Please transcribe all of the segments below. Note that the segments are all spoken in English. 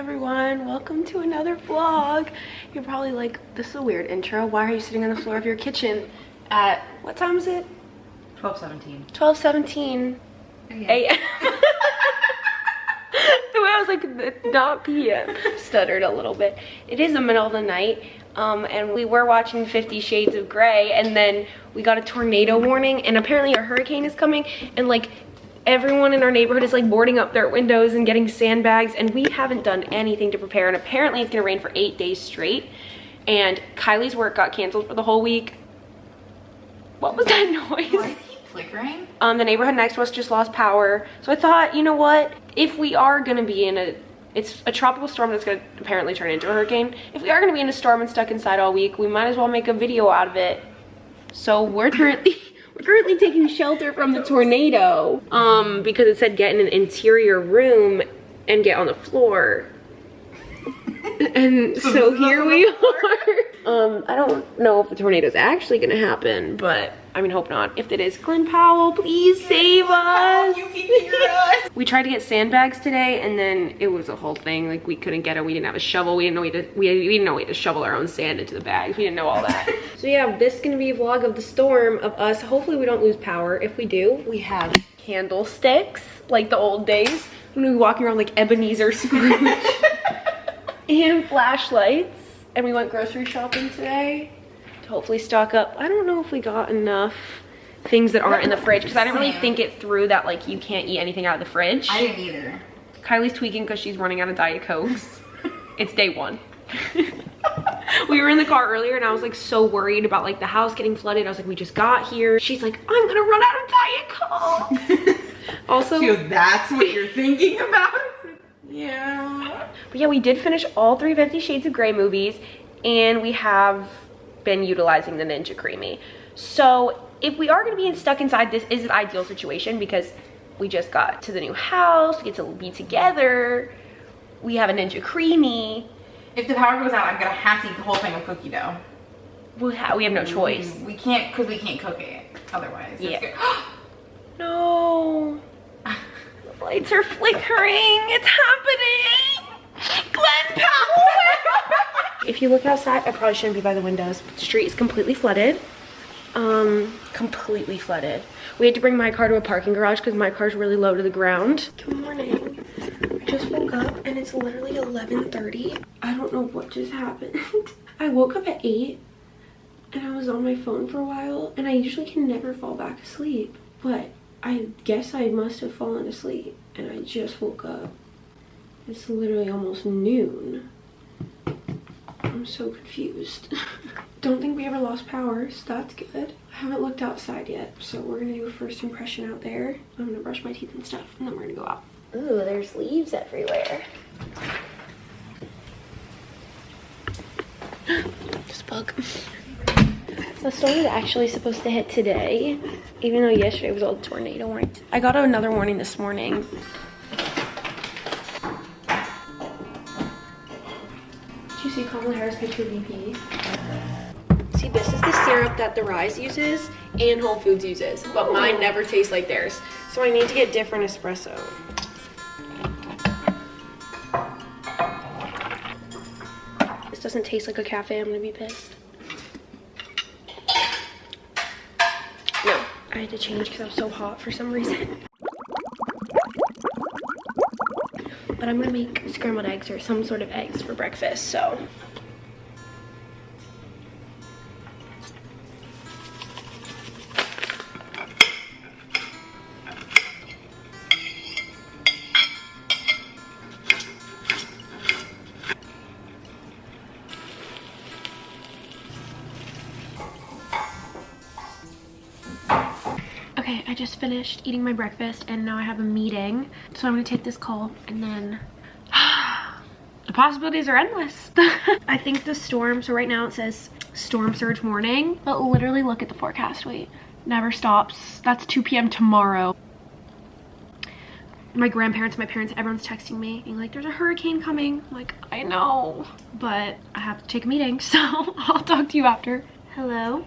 everyone, welcome to another vlog. You're probably like, this is a weird intro. Why are you sitting on the floor of your kitchen at, what time is it? 12:17. 12:17 a.m. The way I was like, not p.m. Stuttered a little bit. It is the middle of the night, and we were watching 50 Shades of Grey, and then we got a tornado warning, and apparently a hurricane is coming, and like everyone in our neighborhood is like boarding up their windows and getting sandbags, and we haven't done anything to prepare. And apparently it's gonna rain for 8 days straight, and Kylie's work got canceled for the whole week. What was that noise? Why does it keep flickering? The neighborhood next to us just lost power, so I thought, you know what, if we are gonna be in it's a tropical storm that's gonna apparently turn into a hurricane. If we are gonna be in a storm and stuck inside all week, we might as well make a video out of it. So we're currently taking shelter from the tornado, because it said get in an interior room and get on the floor. And so here we are. I don't know if the tornado is actually gonna happen, but I mean, hope not. If it is, Glenn Powell, please save us. You can hear us. We tried to get sandbags today, and then it was a whole thing. Like, we couldn't get it. We didn't have a shovel. We didn't know we didn't know we had to shovel our own sand into the bags. We didn't know all that. So yeah, this is gonna be a vlog of the storm, of us. Hopefully we don't lose power. If we do, we have candlesticks like the old days when we were walking around like Ebenezer Scrooge. And flashlights. And we went grocery shopping today to hopefully stock up. I don't know if we got enough things that aren't in the fridge, because I didn't really think it through that like you can't eat anything out of the fridge. I didn't either. Kylie's tweaking because she's running out of Diet Cokes. It's day one. We were in the car earlier and I was like so worried about like the house getting flooded. I was like, we just got here. She's like, I'm gonna run out of Diet Coke. Also, she goes, that's what you're thinking about? Yeah. But yeah, we did finish all 3 50 Shades of Grey movies, and we have been utilizing the Ninja Creamy. So if we are going to be stuck inside, this is an ideal situation because we just got to the new house, we get to be together, we have a Ninja Creamy. If the power goes out, I'm going to have to eat the whole thing of cookie dough. We have no choice. We can't, because we can't cook it otherwise. Yeah. No. The lights are flickering. It's happening. Glenn Powell. If you look outside, I probably shouldn't be by the windows, but the street is completely flooded. Completely flooded. We had to bring my car to a parking garage because my car's really low to the ground. Good morning. I just woke up and it's literally 11:30. I don't know what just happened. I woke up at 8 and I was on my phone for a while, and I usually can never fall back asleep, but I guess I must have fallen asleep and I just woke up. It's literally almost noon. I'm so confused. Don't think we ever lost power, so that's good. I haven't looked outside yet, so we're gonna do a first impression out there. I'm gonna brush my teeth and stuff, and then we're gonna go out. Ooh, there's leaves everywhere. Just bug. The storm is actually supposed to hit today, even though yesterday was all tornado warnings. I got another warning this morning. Did you see Kamala Harris picture VP? See, this is the syrup that the Rise uses and Whole Foods uses, but mine never tastes like theirs. So I need to get different espresso. This doesn't taste like a cafe, I'm gonna be pissed. No, I had to change because I was so hot for some reason. But I'm gonna make scrambled eggs or some sort of eggs for breakfast, so. Okay, I just finished eating my breakfast and now I have a meeting. So I'm gonna take this call and then the possibilities are endless. I think the storm, so right now it says storm surge warning, but literally look at the forecast, wait, never stops. That's 2 p.m. tomorrow. My grandparents, my parents, everyone's texting me being like, there's a hurricane coming. I'm like, I know, but I have to take a meeting, so I'll talk to you after. Hello?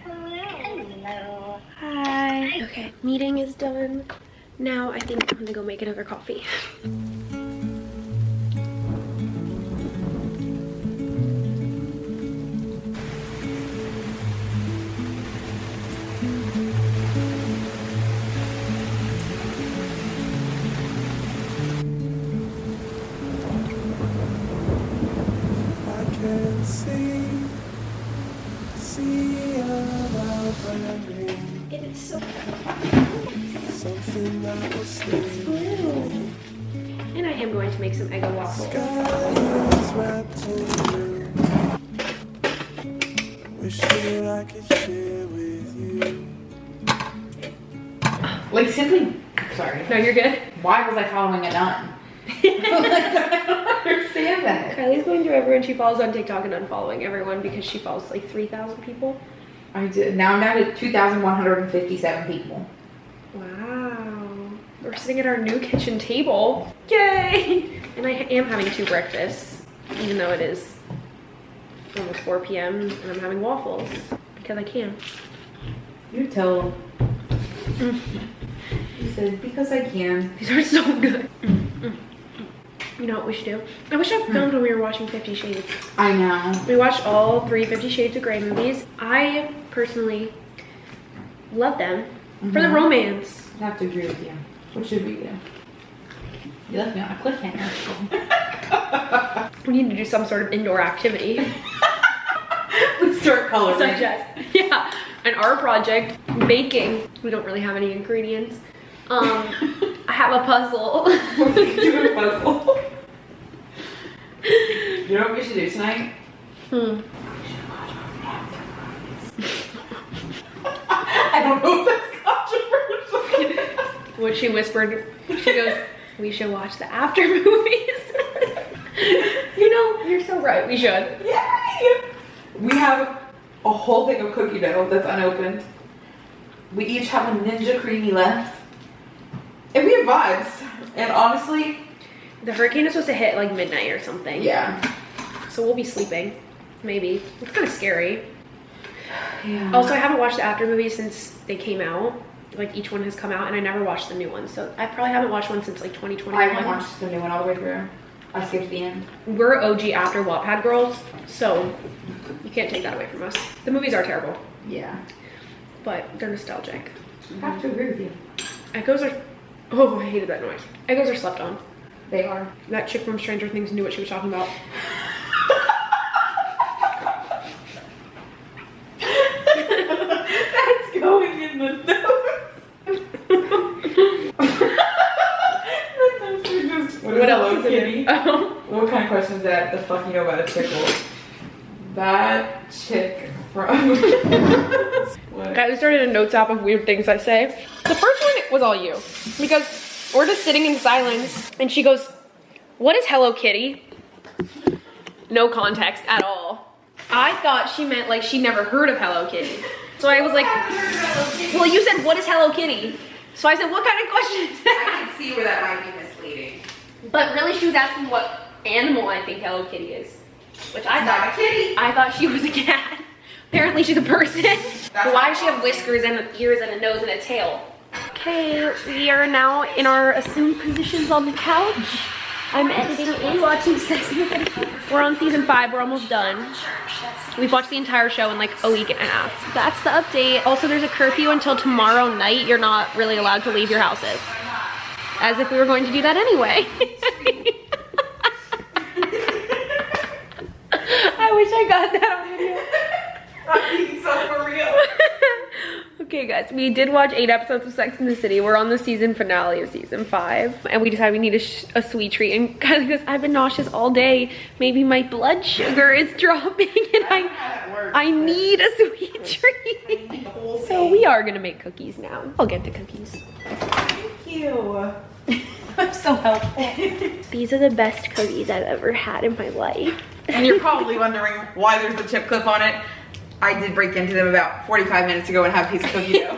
Hello. Hi. Okay, meeting is done. Now I think I'm gonna go make another coffee. It's blue. And I am going to make some egg waffles. Like simply, sorry. No, you're good. Why was I following a nun? I don't understand that. Kylie's going through everyone she follows on TikTok and unfollowing everyone because she follows like 3,000 people. I did. Now I'm down to 2,157 people. Wow. We're sitting at our new kitchen table. Yay! And I am having 2 breakfasts, even though it is almost 4 p.m. and I'm having waffles because I can. You tell them. He said, because I can. These are so good. You know what we should do? I wish I filmed when we were watching 50 Shades. I know. We watched all 3 50 Shades of Grey movies. I personally love them for the romance. I have to agree with you. What should we do? You left me on a cliffhanger. We need to do some sort of indoor activity. Let's start coloring. Such as, yeah, an art project, baking. We don't really have any ingredients. I have a puzzle. We're doing a puzzle. You know what we should do tonight? I don't know if that's controversial. What she whispered, she goes, we should watch the after movies. You know, you're so right, we should. Yay! We have a whole thing of cookie dough that's unopened. We each have a Ninja Creamy left. And we have vibes. And honestly, the hurricane is supposed to hit like midnight or something. yeah. So we'll be sleeping, maybe. It's kind of scary. Yeah. Also, I haven't watched the after movies since they came out. Like each one has come out and I never watched the new one. So I probably haven't watched one since like 2021. I haven't watched the new one all the way through. I skipped the end. We're OG after Wattpad girls, so you can't take that away from us. The movies are terrible, Yeah. but they're nostalgic. I have to agree with you. Echoes are, oh, I hated that noise. Echoes are slept on. They are. That chick from Stranger Things knew what she was talking about. That's going in the notes. What else is Kitty? it? What kind of question is that? The fuck you know about a tickle? That chick from... What? Guys, we started a notes app of weird things I say. The first one was all you, because we're just sitting in silence, and she goes, "What is Hello Kitty?" No context at all. I thought she meant like she never heard of Hello Kitty. So I was like, well, you said, "What is Hello Kitty?" So I said, what kind of question is that? I can see where that might be misleading. But really she was asking what animal I think Hello Kitty is. Which I Not thought, a kitty. I thought she was a cat. Apparently she's a person. But why does she have whiskers and ears and a nose and a tail? Okay, we are now in our assumed positions on the couch. I'm editing and watching Sex and the City. We're on season 5, we're almost done. We've watched the entire show in like a week and a half. That's the update. Also, there's a curfew until tomorrow night. You're not really allowed to leave your houses. As if we were going to do that anyway. I wish I got that on video. I'm being so for real. Okay guys, we did watch 8 episodes of Sex and the City. We're on the season finale of season 5. And we decided we need a sweet treat. And Kylie goes, I've been nauseous all day. Maybe my blood sugar is dropping and I need a sweet treat. So we are gonna make cookies now. I'll get the cookies. Thank you. I'm so helpful. These are the best cookies I've ever had in my life. And you're probably wondering why there's a chip clip on it. I did break into them about 45 minutes ago and have a piece of cookie dough.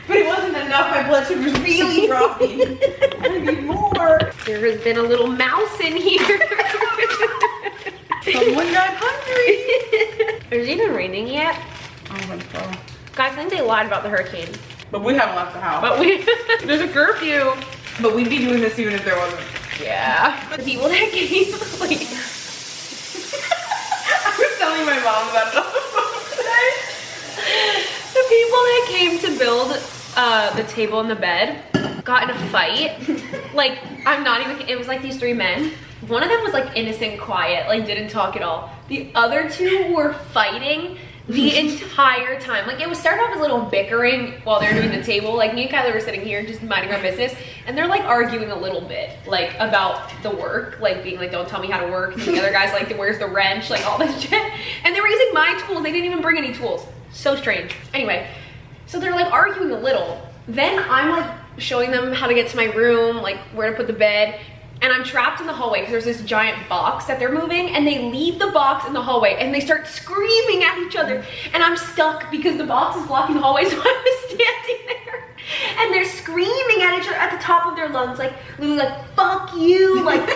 But it wasn't enough. My blood sugar was really dropping. I need more. There has been a little mouse in here. Someone got hungry. Is it even raining yet? I don't think so. Guys, I think they lied about the hurricane. But we haven't left the house. But there's a curfew. But we'd be doing this even if there wasn't. Yeah. The people that came, like, I was telling my mom about it on the phone today. the people that came to build the table and the bed got in a fight. Like, I'm not even, it was like these 3 men. One of them was like innocent, quiet, like didn't talk at all. The other 2 were fighting. the entire time. Like, it was started off as a little bickering while they were doing the table. Like, me and Kylie were sitting here just minding our business, and they're like arguing a little bit, like, about the work, like being like, don't tell me how to work, and the other guy's like, where's the wrench, like all this shit. And they were using my tools. They didn't even bring any tools. So strange. Anyway, so they're like arguing a little. Then I'm like showing them how to get to my room, like where to put the bed. And I'm trapped in the hallway because there's this giant box that they're moving, and they leave the box in the hallway and they start screaming at each other. And I'm stuck because the box is blocking the hallway, so I was standing there. And they're screaming at each other at the top of their lungs, like literally like, fuck you, like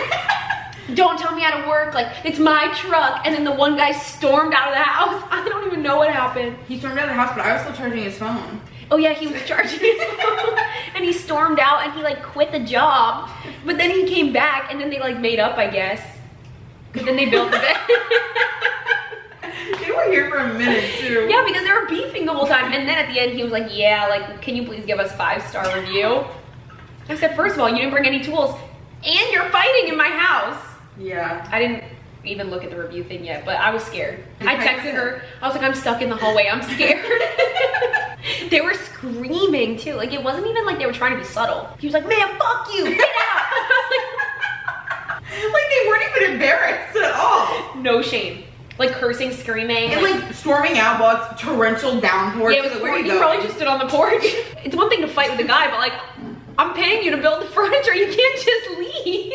don't tell me how to work, like it's my truck. And then the one guy stormed out of the house. I don't even know what happened. He stormed out of the house, but I was still charging his phone. Oh yeah, he was charging his phone. And he stormed out and he like quit the job. But then he came back and then they like made up, I guess. But then they built the bed. They were here for a minute too. Yeah, because they were beefing the whole time. And then at the end he was like, yeah, like can you please give us 5-star review? I said, first of all, you didn't bring any tools and you're fighting in my house. Yeah. I didn't even look at the review thing yet, but I was scared. I texted her. I was like, I'm stuck in the hallway. I'm scared. They were screaming too. Like, it wasn't even like they were trying to be subtle. He was like, man, fuck you, get out. I was like they weren't even embarrassed at all. No shame. Like cursing, screaming. And like storming out while it's torrential downpour. Yeah, it was like, where you probably just stood on the porch. It's one thing to fight with a guy, but like, I'm paying you to build the furniture. You can't just leave.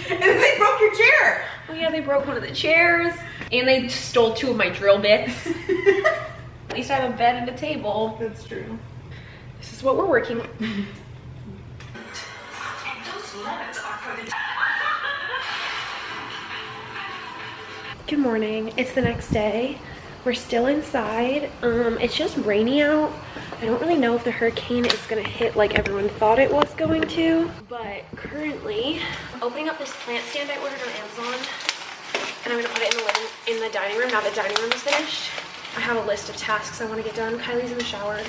And then they broke your chair. Oh yeah, they broke one of the chairs. And they stole 2 of my drill bits. At least I have a bed and a table. That's true. This is what we're working on. Good morning. It's the next day. We're still inside. It's just rainy out. I don't really know if the hurricane is gonna hit like everyone thought it was going to, but currently I'm opening up this plant stand I ordered on Amazon, and I'm gonna put it in the dining room now that the dining room is finished. I have a list of tasks I want to get done. Kylie's in the shower,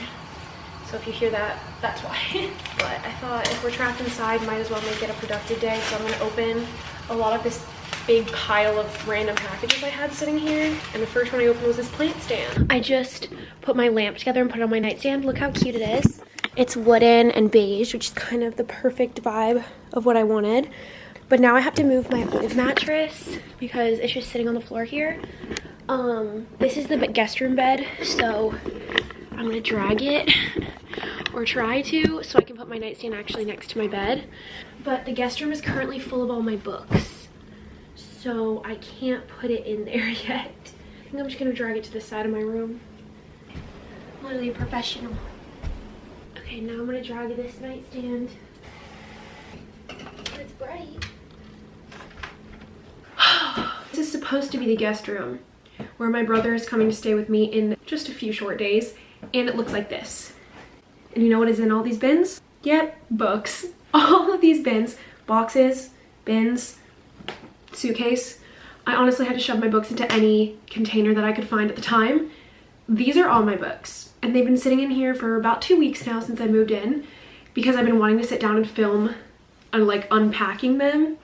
so if you hear that, that's why. But I thought if we're trapped inside, might as well make it a productive day, so I'm gonna open a lot of this big pile of random packages I had sitting here, and the first one I opened was this plant stand. I just put my lamp together and put it on my nightstand. Look how cute it is. It's wooden and beige, which is kind of the perfect vibe of what I wanted. But now I have to move my old mattress because it's just sitting on the floor here. This is the guest room bed, so I'm gonna drag it or try to so I can put my nightstand actually next to my bed. But the guest room is currently full of all my books, so I can't put it in there yet. I think I'm just gonna drag it to the side of my room. I'm literally a professional. Okay, now I'm gonna drag this nightstand. It's bright. This is supposed to be the guest room where my brother is coming to stay with me in just a few short days, and it looks like this. And you know what is in all these bins? Yep, books. All of these bins, boxes, bins, suitcase. I honestly had to shove my books into any container that I could find at the time. These are all my books, and they've been sitting in here for about 2 weeks now since I moved in because I've been wanting to sit down and film and like unpacking them.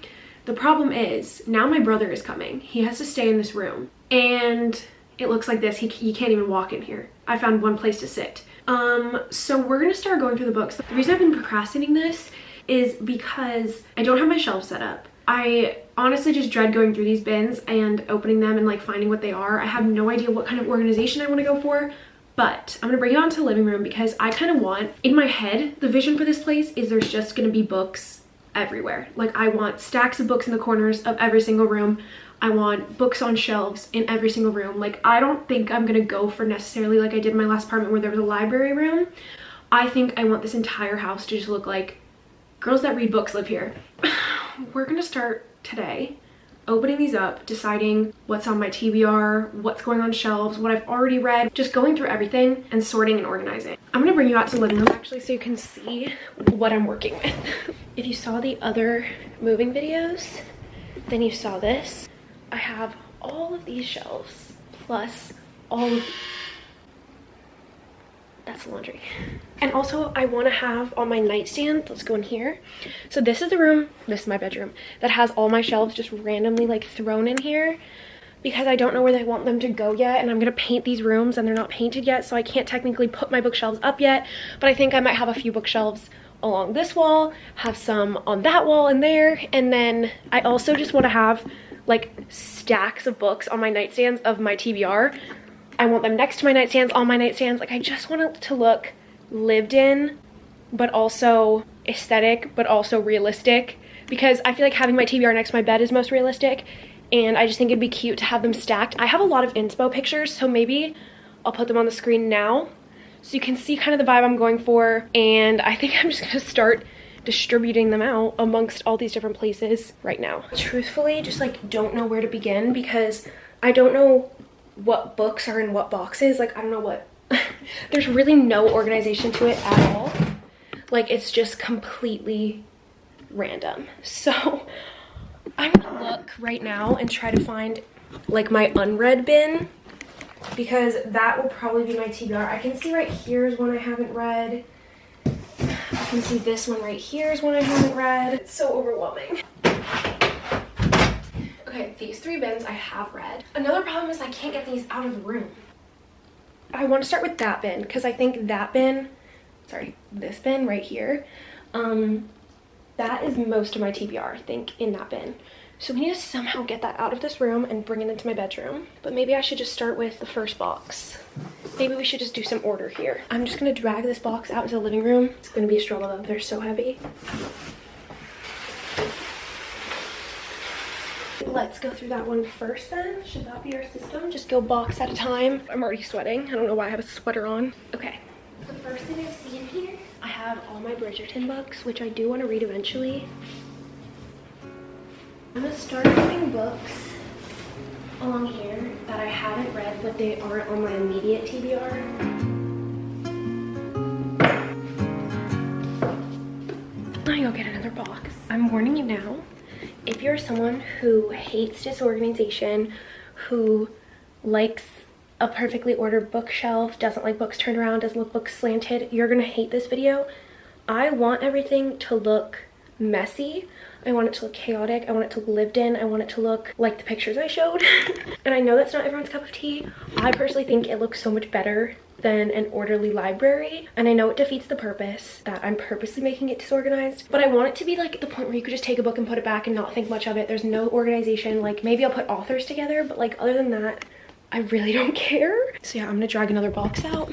The problem is now my brother is coming. He has to stay in this room, and it looks like this. He can't even walk in here. I found one place to sit. So we're gonna start going through the books. The reason I've been procrastinating this is because I don't have my shelves set up. I honestly just dread going through these bins and opening them and like finding what they are. I have no idea what kind of organization I want to go for, but I'm gonna bring it onto the living room because I kind of want, in my head, the vision for this place is there's just gonna be books everywhere. Like, I want stacks of books in the corners of every single room. I want books on shelves in every single room. Like, I don't think I'm gonna go for necessarily like I did in my last apartment where there was a library room. I think I want this entire house to just look like girls that read books live here. We're gonna start today opening these up, deciding what's on my TBR, what's going on shelves, what I've already read, just going through everything and sorting and organizing. I'm gonna bring you out to the living room actually so you can see what I'm working with. If you saw the other moving videos, then you saw this. I have all of these shelves plus all of that's laundry. And also I want to have on my nightstand, let's go in here. So this is the room, this is my bedroom, that has all my shelves just randomly like thrown in here. because I don't know where they want them to go yet, and I'm gonna paint these rooms and they're not painted yet, so I can't technically put my bookshelves up yet, but I think I might have a few bookshelves along this wall, have some on that wall and there, and then I also just want to have like stacks of books on my nightstands of my TBR. I want them next to my nightstands, on my nightstands. Like I just want it to look lived in, but also aesthetic, but also realistic, because I feel like having my TBR next to my bed is most realistic, and I just think it'd be cute to have them stacked. I have a lot of inspo pictures, so maybe I'll put them on the screen now so you can see kind of the vibe I'm going for, and I think I'm just gonna start distributing them out amongst all these different places right now. Truthfully, just like don't know where to begin, because I don't know what books are in what boxes. Like I don't know what there's really no organization to it at all. Like it's just completely random. So I'm gonna look right now and try to find like my unread bin, because that will probably be my TBR. I can see right here is one I haven't read. I can see this one right here is one I haven't read. It's so overwhelming. Okay, these 3 bins I have read. Another problem is I can't get these out of the room. I want to start with that bin, because I think that bin, sorry, this bin right here, that is most of my TBR, I think, in that bin. So we need to somehow get that out of this room and bring it into my bedroom. But maybe I should just start with the first box. Maybe we should just do some order here. I'm just gonna drag this box out into the living room. It's gonna be a struggle though, they're so heavy. Let's go through that one first then. Should that be our system? Just go box at a time. I'm already sweating. I don't know why I have a sweater on. Okay. The first thing I see in here, I have all my Bridgerton books, which I do want to read eventually. I'm gonna start putting books along here that I haven't read, but they aren't on my immediate TBR. Let me go get another box. I'm warning you now, if you're someone who hates disorganization, who likes a perfectly ordered bookshelf, doesn't like books turned around, doesn't like books slanted, you're gonna hate this video. I want everything to look messy. I want it to look chaotic. I want it to look lived in. I want it to look like the pictures I showed. And I know that's not everyone's cup of tea. I personally think it looks so much better than an orderly library, and I know it defeats the purpose that I'm purposely making it disorganized, but I want it to be like the point where you could just take a book and put it back and not think much of it. There's no organization. Like maybe I'll put authors together, but like other than that, I really don't care. So yeah, I'm gonna drag another box out.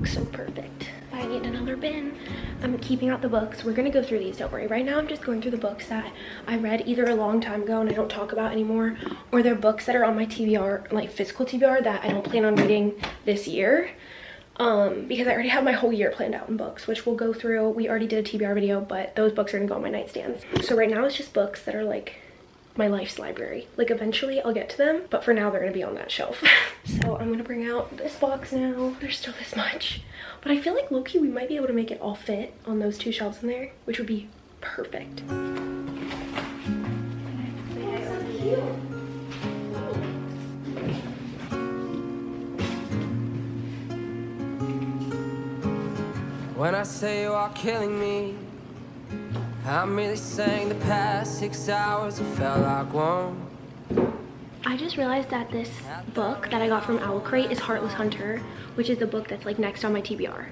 So perfect. I need another bin. I'm keeping out the books. We're gonna go through these, don't worry. Right now I'm just going through the books that I read either a long time ago and I don't talk about anymore, or they're books that are on my TBR, like physical TBR, that I don't plan on reading this year, because I already have my whole year planned out in books, which we'll go through. We already did a TBR video, but those books are gonna go on my nightstands. So right now it's just books that are like my life's library. Like eventually I'll get to them, but for now they're gonna be on that shelf. So I'm gonna bring out this box now. There's still this much, but I feel like low-key we might be able to make it all fit on those 2 shelves in there, which would be perfect. When I say you are killing me, I'm really saying the past 6 hours have felt like one. I just realized that this book that I got from Owl Crate is Heartless Hunter, which is the book that's like next on my TBR.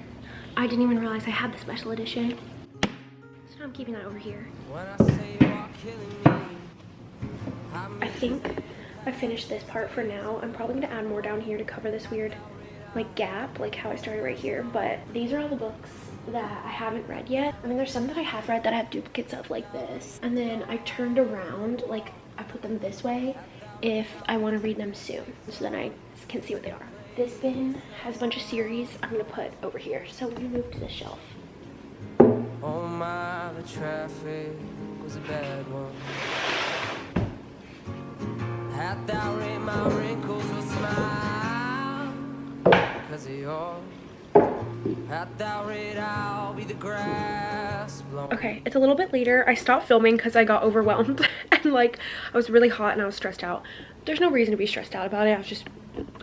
I didn't even realize I had the special edition. So now I'm keeping that over here. When I say you are killing me, I think I finished this part for now. I'm probably gonna add more down here to cover this weird like gap, like how I started right here. But these are all the books that I haven't read yet. I mean, there's some that I have read that I have duplicates of like this. And then I turned around, like I put them this way if I want to read them soon, so then I can see what they are. This bin has a bunch of series I'm gonna put over here. So we're gonna move to this shelf. oh my, the traffic was a bad one. Had thou read my wrinkles with smile because of yours. Had thou read I'll be the grass blown Okay, it's a little bit later. I stopped filming because I got overwhelmed and like I was really hot and I was stressed out. There's no reason to be stressed out about it.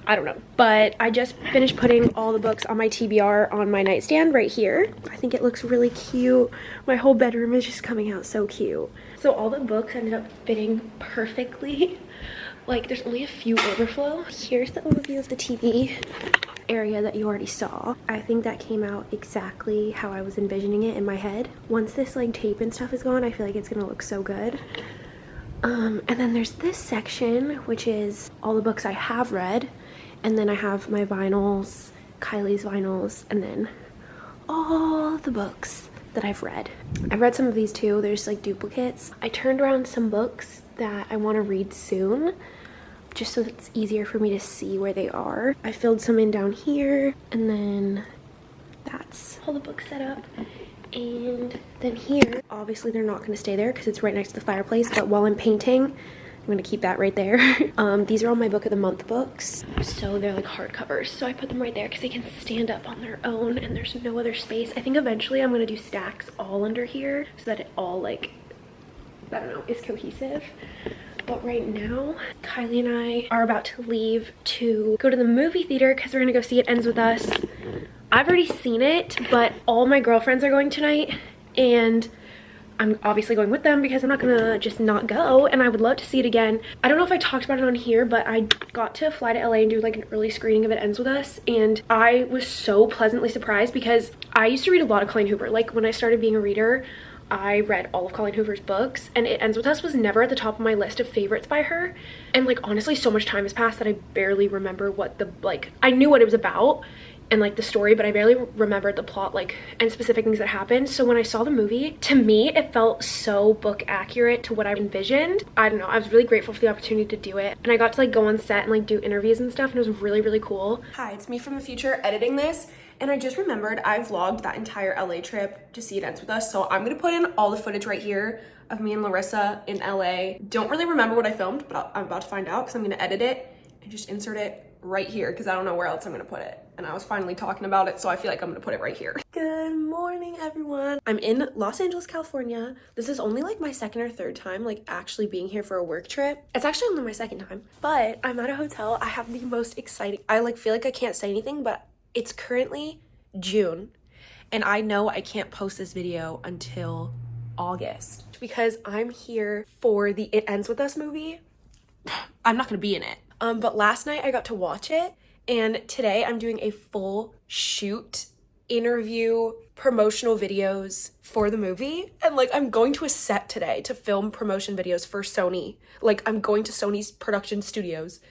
I don't know. But I just finished putting all the books on my TBR on my nightstand right here. I think it looks really cute. My whole bedroom is just coming out so cute. So all the books ended up fitting perfectly. Like there's only a few overflow. Here's the overview of the TV area that you already saw. I think that came out exactly how I was envisioning it in my head. Once this like tape and stuff is gone, I feel like it's gonna look so good. And then there's this section, which is all the books I have read. And then I have my vinyls, Kylie's vinyls, and then all the books that I've read. I've read some of these too. There's like duplicates. I turned around some books that I want to read soon, just so it's easier for me to see where they are. I filled some in down here, and then that's all the books set up. And then here, obviously they're not going to stay there because it's right next to the fireplace, but while I'm painting, I'm going to keep that right there. These are all my book of the month books, so they're like hardcovers, so I put them right there because they can stand up on their own and there's no other space. I think eventually I'm going to do stacks all under here so that it all like, I don't know, is cohesive. But right now, Kylie and I are about to leave to go to the movie theater because we're gonna go see It Ends With Us. I've already seen it, but all my girlfriends are going tonight and I'm obviously going with them because I'm not gonna just not go, and I would love to see it again. I don't know if I talked about it on here, but I got to fly to LA and do like an early screening of It Ends With Us, and I was so pleasantly surprised because I used to read a lot of Colleen Hoover. Like when I started being a reader, I read all of Colleen Hoover's books, and It Ends With Us was never at the top of my list of favorites by her. And like honestly, so much time has passed that I barely remember what the, like, I knew what it was about and like the story, but I barely remembered the plot like and specific things that happened. So when I saw the movie, to me it felt so book accurate to what I envisioned. I don't know, I was really grateful for the opportunity to do it, and I got to like go on set and like do interviews and stuff, and it was really, really cool. Hi, it's me from the future editing this. And I just remembered I vlogged that entire LA trip to see It Ends With Us. So I'm gonna put in all the footage right here of me and Larissa in LA. Don't really remember what I filmed, but I'm about to find out because I'm gonna edit it and just insert it right here because I don't know where else I'm gonna put it. And I was finally talking about it, so I feel like I'm gonna put it right here. Good morning, everyone. I'm in Los Angeles, California. This is only like my second or third time like actually being here for a work trip. It's actually only my second time, but I'm at a hotel. I have the most exciting, I like feel like I can't say anything, but it's currently June, and I know I can't post this video until August because I'm here for the It Ends With Us movie. I'm not gonna be in it. But last night I got to watch it, and today I'm doing a full shoot, interview, promotional videos for the movie. And like I'm going to a set today to film promotion videos for Sony. Like I'm going to Sony's production studios,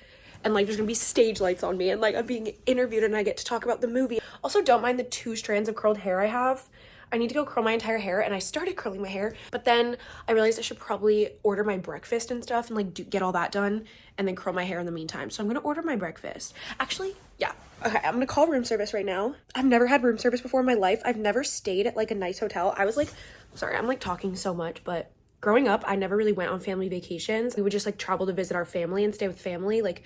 and like there's gonna be stage lights on me, and like I'm being interviewed and I get to talk about the movie. Also, don't mind the 2 strands of curled hair I have. I need to go curl my entire hair, and I started curling my hair, but then I realized I should probably order my breakfast and stuff and like get all that done and then curl my hair in the meantime. So I'm gonna order my breakfast. Actually, yeah. Okay, I'm gonna call room service right now. I've never had room service before in my life. I've never stayed at like a nice hotel. I was like, sorry, I'm like talking so much, but growing up, I never really went on family vacations. We would just like travel to visit our family and stay with family. Like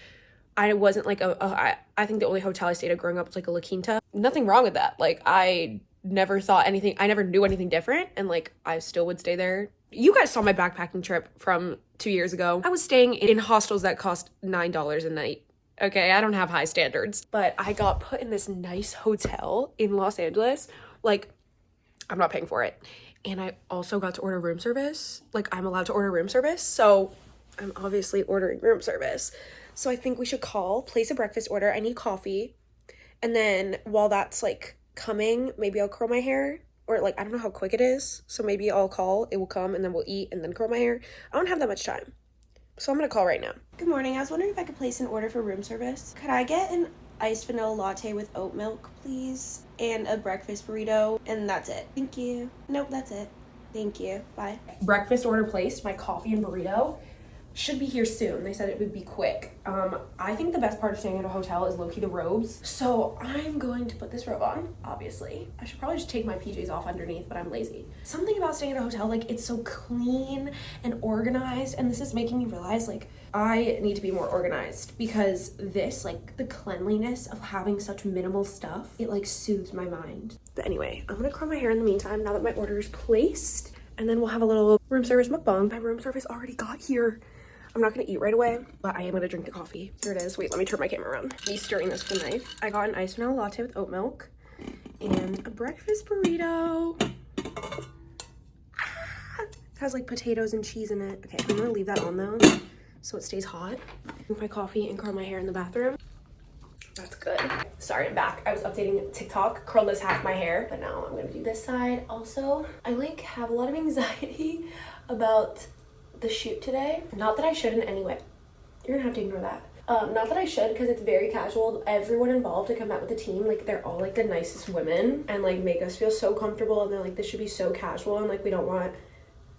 I wasn't like I think the only hotel I stayed at growing up was like a La Quinta. Nothing wrong with that. Like I never thought anything, I never knew anything different, and like I still would stay there. You guys saw my backpacking trip from 2 years ago. I was staying in hostels that cost $9 a night. Okay, I don't have high standards, but I got put in this nice hotel in Los Angeles. Like I'm not paying for it. And I also got to order room service. Like I'm allowed to order room service, so I'm obviously ordering room service. So I think we should place a breakfast order. I need coffee. And then while that's like coming, maybe I'll curl my hair, or like, I don't know how quick it is. So maybe I'll call, it will come, and then we'll eat and then curl my hair. I don't have that much time. So I'm gonna call right now. Good morning. I was wondering if I could place an order for room service. Could I get an iced vanilla latte with oat milk, please? And a breakfast burrito, and that's it. Thank you. Nope, that's it. Thank you. Bye. Breakfast order placed, my coffee and burrito. should be here soon. They said it would be quick. I think the best part of staying at a hotel is low-key the robes. So I'm going to put this robe on, obviously. I should probably just take my PJs off underneath, but I'm lazy. Something about staying at a hotel, like it's so clean and organized, and this is making me realize like I need to be more organized, because this, like the cleanliness of having such minimal stuff, it like soothes my mind. But anyway, I'm gonna curl my hair in the meantime now that my order is placed, and then we'll have a little room service mukbang. My room service already got here. I'm not gonna eat right away, but I am gonna drink the coffee. Here it is. Wait, let me turn my camera around. Me stirring this with a knife. I got an iced vanilla latte with oat milk and a breakfast burrito. It has like potatoes and cheese in it. Okay, I'm gonna leave that on though, so it stays hot. Drink my coffee and curl my hair in the bathroom. That's good. Sorry, I'm back. I was updating TikTok, curled this half my hair, but now I'm gonna do this side. Also, I like have a lot of anxiety about the shoot today. Not that I should in any way. You're gonna have to ignore that. Not that I should, because it's very casual. Everyone involved, like I met with the team, like they're all like the nicest women and like make us feel so comfortable, and they're like, this should be so casual, and like we don't want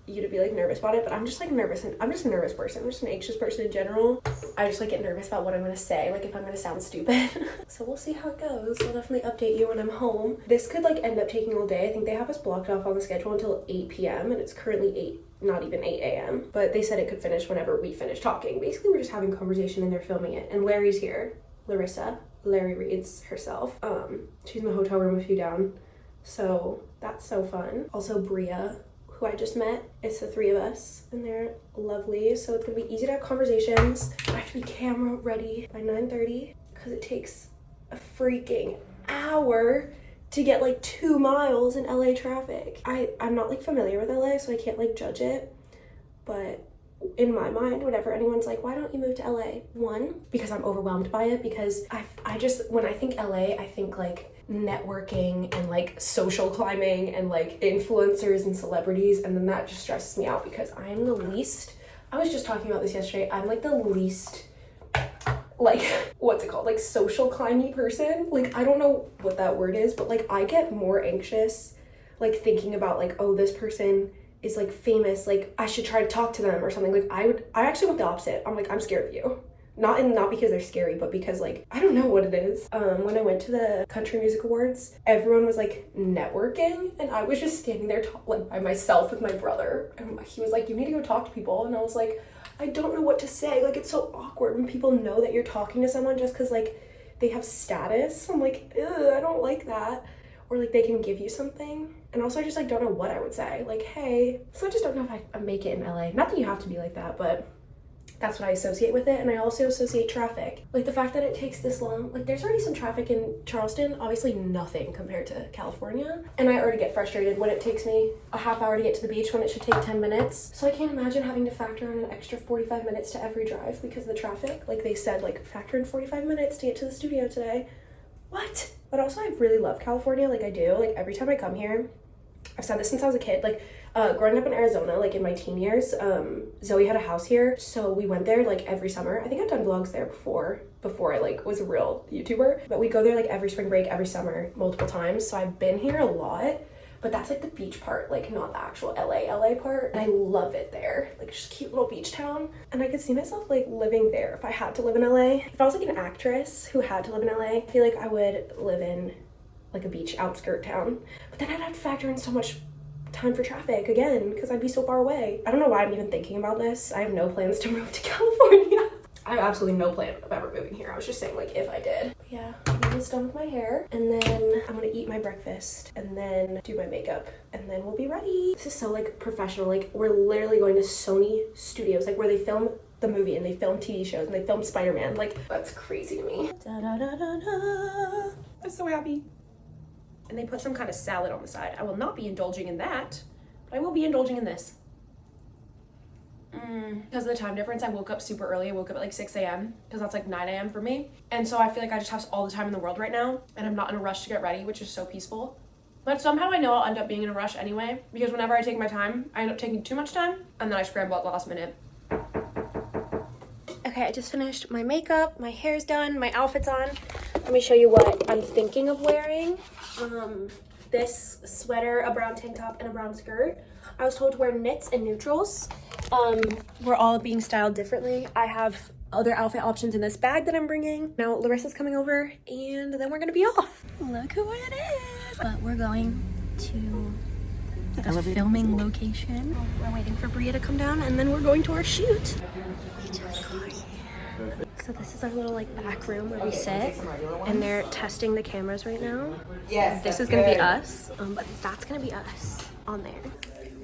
you to be like nervous about it. But I'm just like nervous, and I'm just a nervous person. I'm just an anxious person in general. I just like get nervous about what I'm gonna say, like if I'm gonna sound stupid. So we'll see how it goes. I'll definitely update you when I'm home. This could like end up taking all day. I think they have us blocked off on the schedule until 8 p.m. and it's currently not even 8 a.m. But they said it could finish whenever we finish talking. Basically, we're just having a conversation and they're filming it. And Larry's here. Larry Reads herself. She's in the hotel room a few down. So that's so fun. Also Bria, who I just met. It's the three of us and they're lovely. So it's gonna be easy to have conversations. I have to be camera ready by 9:30 because it takes a freaking hour to get like 2 miles in LA traffic. I'm not like familiar with LA, so I can't like judge it. But in my mind, whenever anyone's like, why don't you move to LA? One, because I'm overwhelmed by it, because I just, when I think LA, I think like networking and like social climbing and like influencers and celebrities, and then that just stresses me out because I am the least, I was just talking about this yesterday, I'm like the least like, what's it called, like social climby person. Like I don't know what that word is, but like I get more anxious like thinking about like, oh, this person is like famous, like I should try to talk to them or something. Like I actually went the opposite. I'm like, I'm scared of you. Not because they're scary, but because like I don't know what it is. When I went to the Country Music Awards, everyone was like networking and I was just standing there like by myself with my brother, and he was like, you need to go talk to people, and I was like, I don't know what to say. Like it's so awkward when people know that you're talking to someone just because like they have status. I'm like, ugh, I don't like that. Or like they can give you something. And also I just like don't know what I would say. Like, hey. So I just don't know if I make it in LA. Not that you have to be like that, but that's what I associate with it. And I also associate traffic. Like the fact that it takes this long. Like there's already some traffic in Charleston. Obviously nothing compared to California. And I already get frustrated when it takes me a half hour to get to the beach when it should take 10 minutes. So I can't imagine having to factor in an extra 45 minutes to every drive because of the traffic. Like they said, like factor in 45 minutes to get to the studio today. What? But also I really love California. Like I do. Like every time I come here, I've said this since I was a kid, like growing up in Arizona, like in my teen years, Zoe had a house here, so we went there like every summer. I think I've done vlogs there before I like was a real YouTuber, but we go there like every spring break, every summer, multiple times. So I've been here a lot, but that's like the beach part, like not the actual LA part. And I love it there, like just cute little beach town. And I could see myself like living there if I had to live in LA. If I was like an actress who had to live in LA, I feel like I would live in like a beach outskirt town, but then I'd have to factor in so much time for traffic again because I'd be so far away. I don't know why I'm even thinking about this. I have no plans to move to California. I have absolutely no plan of ever moving here. I was just saying like if I did. But yeah, I'm almost done with my hair, and then I'm gonna eat my breakfast and then do my makeup, and then we'll be ready. This is so like professional. Like we're literally going to Sony Studios, like where they film the movie and they film TV shows and they film Spider-Man. Like that's crazy to me. Da, da, da, da, da. I'm so happy. And they put some kind of salad on the side. I will not be indulging in that, but I will be indulging in this. Because of the time difference, I woke up super early. I woke up at like 6 a.m. because that's like 9 a.m. for me. And so I feel like I just have all the time in the world right now, and I'm not in a rush to get ready, which is so peaceful. But somehow I know I'll end up being in a rush anyway, because whenever I take my time, I end up taking too much time, and then I scramble at the last minute. Okay, I just finished my makeup, my hair's done, my outfit's on. Let me show you what I'm thinking of wearing. This sweater, a brown tank top, and a brown skirt. I was told to wear knits and neutrals. We're all being styled differently. I have other outfit options in this bag that I'm bringing. Now Larissa's coming over and then we're gonna be off. Look who it is. But we're going to the filming location. We're waiting for Bria to come down and then we're going to our shoot. We just got here. So this is our little like back room where we sit and they're testing the cameras right now. Yes. This is gonna be us, but that's gonna be us on there.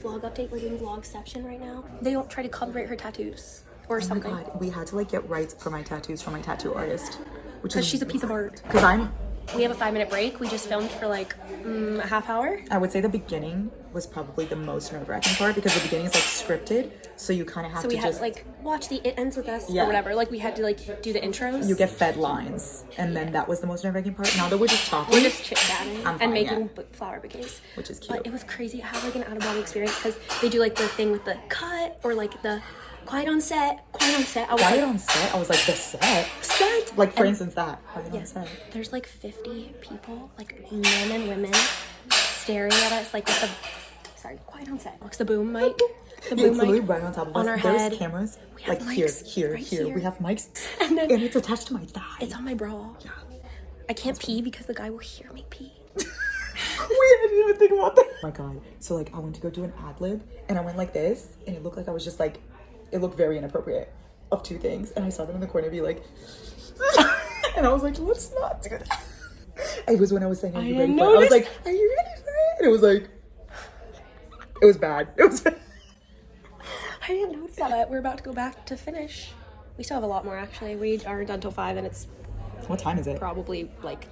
Vlog update, we're doing vlogception right now. They don't try to copyright her tattoos or something. Oh my god, we had to like get rights for my tattoos from my tattoo artist, which Because is she's a piece of art. because We have a 5-minute break. We just filmed for like a half hour. I would say the beginning was probably the most nerve-wracking part because the beginning is like scripted, so you kind of have So to we had just to like watch the It Ends With Us Yeah. or whatever. Like we had to like do the intros. you get fed lines, and then that was the most nerve-wracking part. Now that we're just talking, We're just chit-chatting I'm fine, and making yeah. flower bouquets. Which is cute. But it was crazy. I had like an out-of-body experience because they do like the thing with the cut or like the quiet on set. I was Quiet like, on set. I was like, the set. set. Like for And- instance, that quiet on Yes, set. there's like 50 people, like men and women, staring at us like with the, sorry, quiet on set. Looks the boom mic. The Yeah, boom it's literally mic right on top of on us. our There's head. cameras We have like here, mics here, right here. here. We have mics, And then- and it's attached to my thigh. It's on my bra. Yeah. I can't pee because the guy will hear me pee. Wait, I didn't even think about that. Oh my god. So like I went to go do an ad lib and I went like this and it looked like I was just like, it looked very inappropriate of two things. And I saw them in the corner be like, and I was like, let's not do that. It was when I was saying, are you ready for it? I was like, are you ready for it? And it was like, it was bad. It was bad. I didn't notice that. We're about to go back to finish. We still have a lot more actually. We are done till 5 and it's What time is it? probably like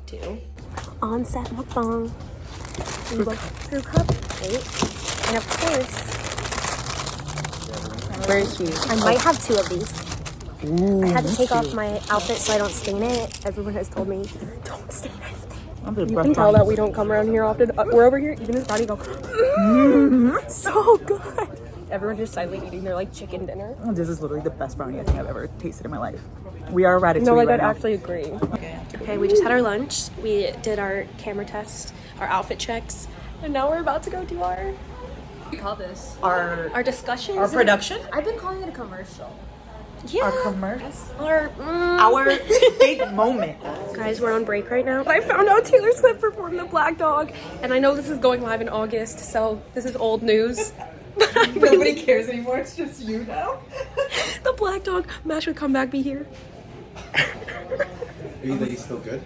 2. On set mukbang. Brew cup. Wait. And of course, Where is she? I might have 2 of these. I had to take off my outfit so I don't stain it. Everyone has told me, don't stain anything. You can tell that we don't come around here often. We're over here, even his body go, so good. Everyone just silently eating their like chicken dinner. Oh, this is literally the best brownie I think I've ever tasted in my life. We are ratatouille No, like right I'd now. actually agree. Okay, we just had our lunch. We did our camera test, our outfit checks, and now we're about to go do our We call this. our discussions. Our production? I've been calling it a commercial. Yeah. Our commercial? Our Our big moment. guys, we're on break right now. I found out Taylor Swift performed the Black Dog, and I know this is going live in August, so this is old news. But I really cares anymore. It's just you now. the Black Dog match would come back be here. Are you ladies still good?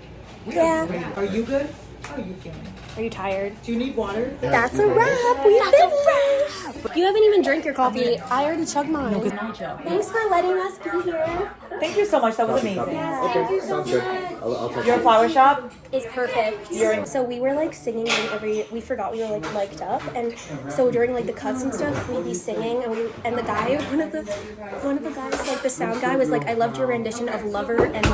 Yeah. Are you good? How are you feeling? Are you tired? Do you need water? That's a wrap. We did it. You haven't even drank your coffee. I already chugged mine. Thanks for letting us be here. Thank you so much. That was amazing. Okay, sounds good. I'll text Your you. flower shop? Is perfect. So we were like singing and we forgot we were like mic'd up, and so during like the cuts and stuff we'd be singing and the guy one of the guys, like the sound guy, was like, I loved your rendition of Lover and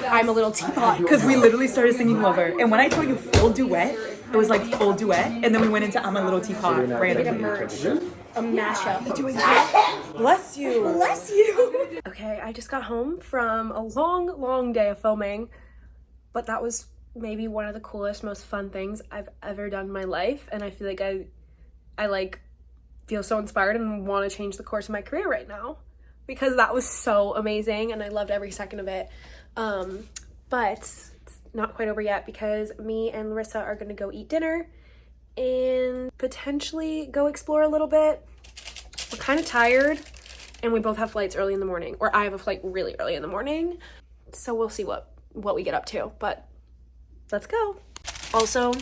I'm a Little Teapot. Because we literally started singing Lover. And when I told you full duet, it was like full duet. And then we went into I'm a Little Teapot We did a randomly. merge, a mashup. Bless you. Bless you. Okay, I just got home from a long day of filming, but that was maybe one of the coolest, most fun things I've ever done in my life, and I feel like I like feel so inspired and want to change the course of my career right now because that was so amazing and I loved every second of it. But it's not quite over yet because me and Larissa are gonna go eat dinner and potentially go explore a little bit. We're kind of tired and we both have flights early in the morning, or I have a flight really early in the morning, so we'll see what we get up to, but let's go. Also,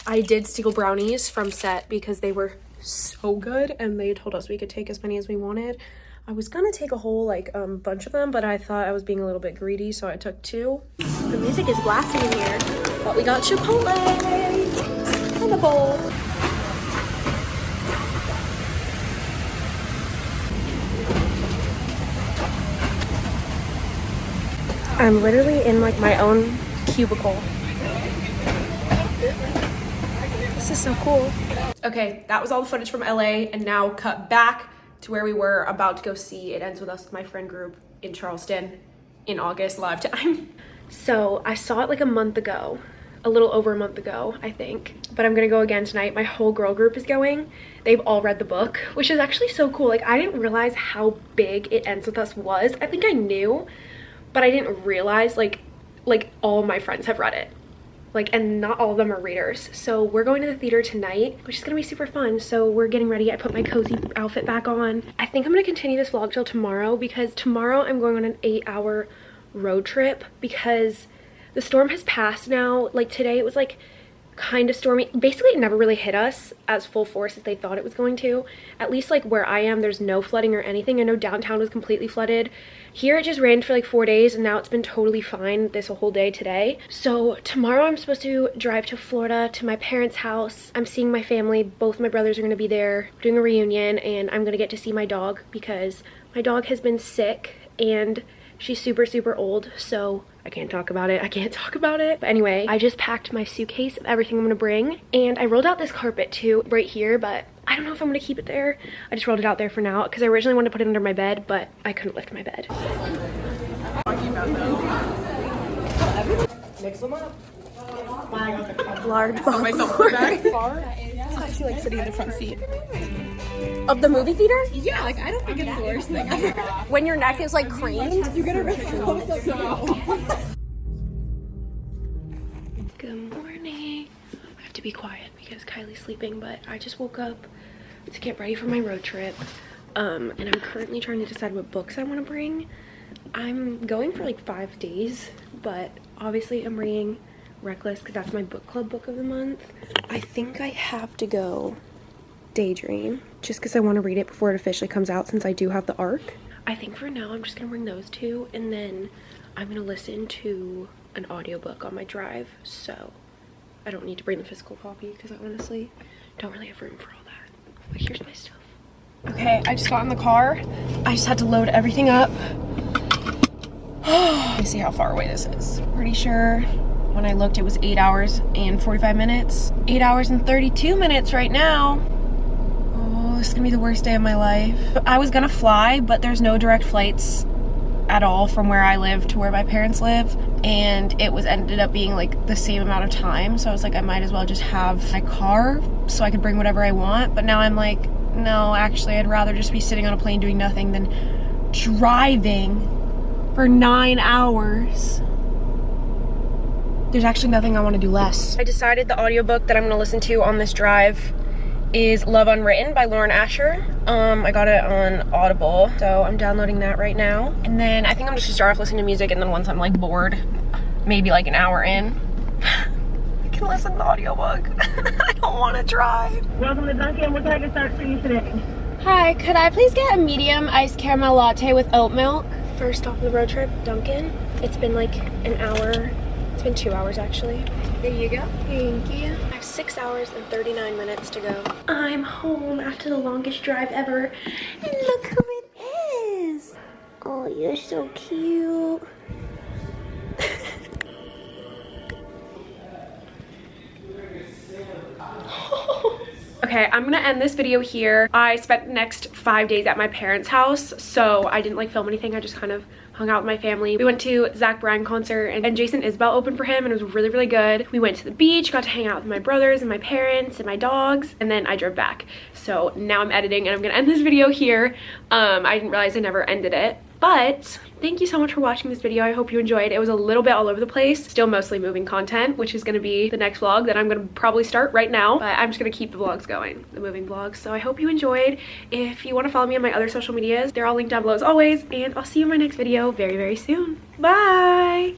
I did steal brownies from set because they were so good and they told us we could take as many as we wanted. I was gonna take a whole like bunch of them, but I thought I was being a little bit greedy, so I took 2. The music is blasting in here, but we got Chipotle in the bowl. I'm literally in like my own cubicle. This is so cool. Okay, that was all the footage from LA, and now cut back to where we were about to go see It Ends With Us with my friend group in Charleston in August live time. So I saw it like a month ago. a little over a month ago, I think. But I'm gonna go again tonight. My whole girl group is going. They've all read the book, which is actually so cool. Like, I didn't realize how big It Ends With Us was. I think I knew, but I didn't realize like all my friends have read it. Like, and not all of them are readers. So we're going to the theater tonight, which is gonna be super fun. So we're getting ready. I put my cozy outfit back on. I think I'm gonna continue this vlog till tomorrow, because tomorrow I'm going on an 8-hour road trip, because the storm has passed now. Like, today it was like kind of stormy. Basically, it never really hit us as full force as they thought it was going to. At least like where I am, there's no flooding or anything. I know downtown was completely flooded. Here it just rained for like 4 days, and now it's been totally fine this whole day today. So tomorrow I'm supposed to drive to Florida to my parents' house. I'm seeing my family. Both my brothers are going to be there doing a reunion, and I'm going to get to see my dog, because my dog has been sick and she's super old, so I can't talk about it. But anyway, I just packed my suitcase of everything I'm gonna bring, and I rolled out this carpet too right here, but I don't know if I'm gonna keep it there. I just rolled it out there for now, because I originally wanted to put it under my bed, but I couldn't lift my bed. Mix them up. Large box. She likes sitting in the front seat. Of the movie theater? Yeah, like I don't think it's the worst thing ever. When your neck is like craned? You get a really close up. Good morning. I have to be quiet because Kylie's sleeping, but I just woke up to get ready for my road trip. And I'm currently trying to decide what books I want to bring. I'm going for like 5 days, but obviously I'm reading Reckless because that's my book club book of the month. I think I have to go Daydream just because I want to read it before it officially comes out, since I do have the ARC. I think for now I'm just gonna bring those two, and then I'm gonna listen to an audiobook on my drive, so I don't need to bring the physical copy because I honestly don't really have room for all that. But here's my stuff. Okay, I just got in the car. I just had to load everything up. Let me see how far away this is. Pretty sure when I looked it was 8 hours and 45 minutes. 8 hours and 32 minutes right now. Oh, this is gonna be the worst day of my life. I was gonna fly, but there's no direct flights at all from where I live to where my parents live, and it was ended up being like the same amount of time, so I was like, I might as well just have my car so I could bring whatever I want. But now I'm like, no, actually I'd rather just be sitting on a plane doing nothing than driving for 9 hours. There's actually nothing I want to do less. I decided the audiobook that I'm going to listen to on this drive is Love Unwritten by Lauren Asher. I got it on Audible, so I'm downloading that right now. And then I think I'm just gonna start off listening to music, and then once I'm like bored, maybe like an hour in, I can listen to the audiobook. I don't want to drive. Welcome to Dunkin'. What can I get started for you today? Hi, could I please get a medium iced caramel latte with oat milk? First stop of the road trip, Dunkin'. It's been like an hour. It's been 2 hours actually. There you go. Thank you. I have 6 hours and 39 minutes to go. I'm home after the longest drive ever. And look who it is. Oh, you're so cute. Okay, I'm gonna end this video here. I spent the next 5 days at my parents' house, so I didn't like film anything. I just kind of hung out with my family. We went to the Zach Bryan concert, and Jason Isbell opened for him, and it was really good. We went to the beach, got to hang out with my brothers and my parents and my dogs, and then I drove back. So now I'm editing, and I'm gonna end this video here. I didn't realize I never ended it, but thank you so much for watching this video. I hope you enjoyed. It was a little bit all over the place, still mostly moving content, which is going to be the next vlog that I'm going to probably start right now, but I'm just going to keep the vlogs going, the moving vlogs. So I hope you enjoyed. If you want to follow me on my other social medias, they're all linked down below as always, and I'll see you in my next video very soon. Bye.